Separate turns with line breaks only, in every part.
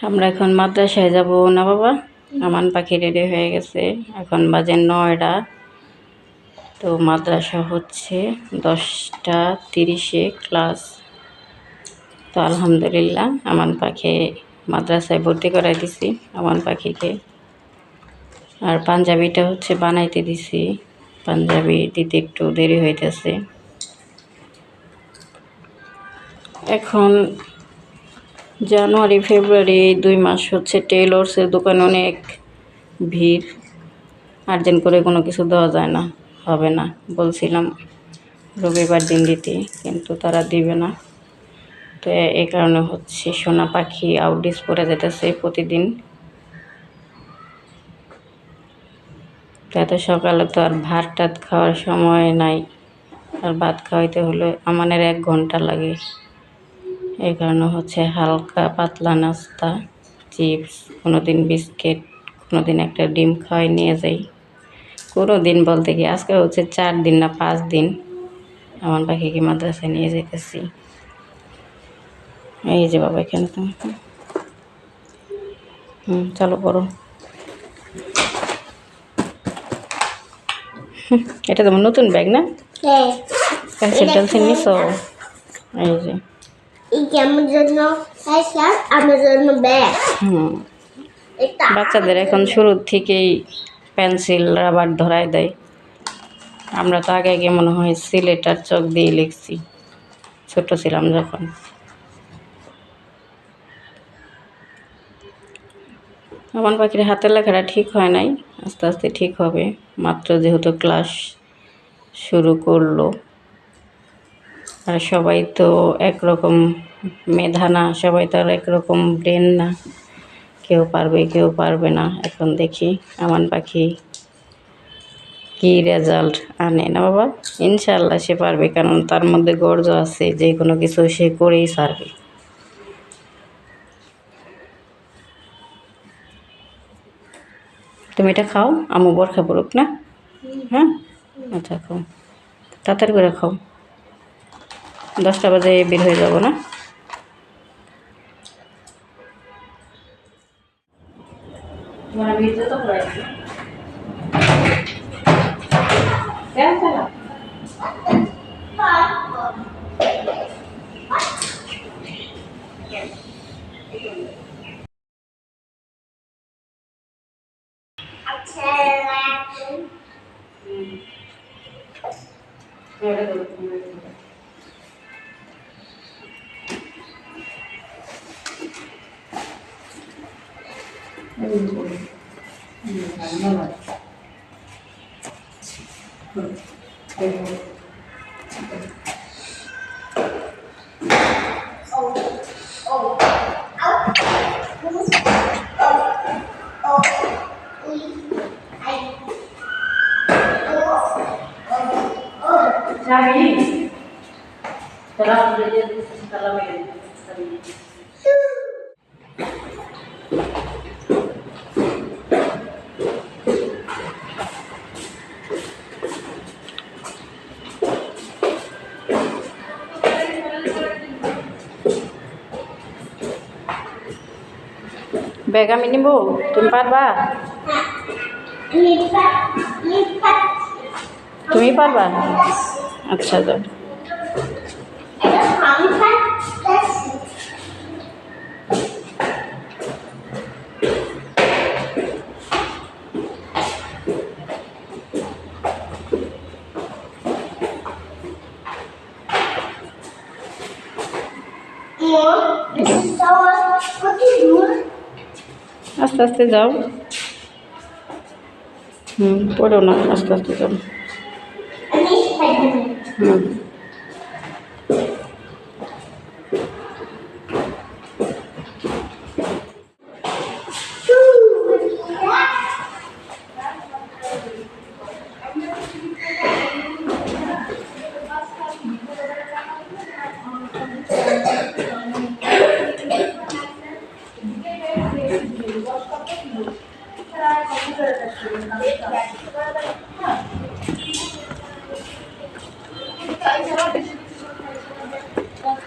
আমরা এখন মাদ্রাসায় যাব না বাবা? আমান পাখি রেডি হয়ে গেছে, এখন বাজে 9টা। তো মাদ্রাসা হচ্ছে 10টা 30-এ ক্লাস। তো আলহামদুলিল্লাহ আমান পাখি মাদ্রাসায় ভর্তি করাই দিছি আমান পাখিকে। আর পাঞ্জাবিটা হচ্ছে বানাইতে দিছি, পাঞ্জাবি দিতে একটু দেরি হইতেছে। এখন জানুয়ারি ফেব্রুয়ারি 2 মাস হচ্ছে টেইলর্সের দোকানে অনেক ভিড়। আর্জেন্ট করে কোনো কিছু দেওয়া যায় না, হবে না। বলছিলাম রবিবার দিন দিতে, কিন্তু তারা দিবে না। তো এই কারণে হচ্ছে সোনা পাখি আউটডিস পরে যেতেছে প্রতিদিন। তো এত সকালে তো আর ভাত টাত খাওয়ার সময় নাই, আর ভাত খাওয়াইতে হলে আমাদের 1 ঘন্টা লাগে। এই কারণে হচ্ছে হালকা পাতলা নাস্তা, চিপস, কোনোদিন বিস্কিট, কোনোদিন একটা ডিম খাওয়াই নিয়ে যাই। কোনো দিন বলতে কি আজকে হচ্ছে 4 দিন না 5 দিন আমার পাখিকে মাদ্রাসায় নিয়ে যেতেছি। এই যে বাবা এখানে তুমি চলো পড়ো। এটা তোমার নতুন ব্যাগ না? পেন্সিল টেন্সিল নিছো? এই যে
আমার জন্য আমার জন্য ব্যাগ।
বাচ্চাদের এখন শুরুর থেকেই পেন্সিল রাবার ধরায় দেয়। আমরা তো আগে আগে মনে হয় সিলেট আর চক দিয়ে লিখছি ছোট ছিলাম যখন। আমার পাখির হাতের লেখাটা ঠিক হয় নাই, আস্তে আস্তে ঠিক হবে। মাত্র যেহেতু ক্লাস শুরু করলো, আর সবাই তো একরকম মেধা না, সবাই তো আর একরকম ব্রেন না, কেউ পারবে কেউ পারবে না। এখন দেখি আমান পাখি কি রেজাল্ট আনে না বাবা। ইনশাল্লাহ সে পারবে, কারণ তার মধ্যে গর্জ আছে, যে কোনো কিছু সে করেই ছাড়বে। তুমি এটা খাও, আমু বরখা পড়ুক না। হ্যাঁ আচ্ছা খাও, তাড়াতাড়ি করে খাও, 10টা বাজে বের হয়ে যাব না? ব্যাগ আমি নিব, তুমি পারবা? তুমি পারবা? আচ্ছা যাও। আস্তে আস্তে যাও, পড়ো না, আস্তে আস্তে যাও।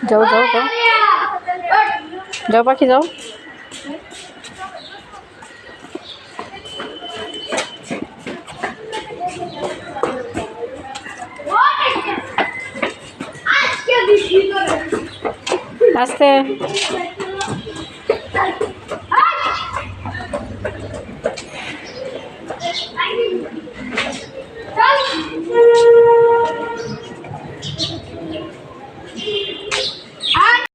যাও যাও যাও, যাও পাখি যাও। আস্তে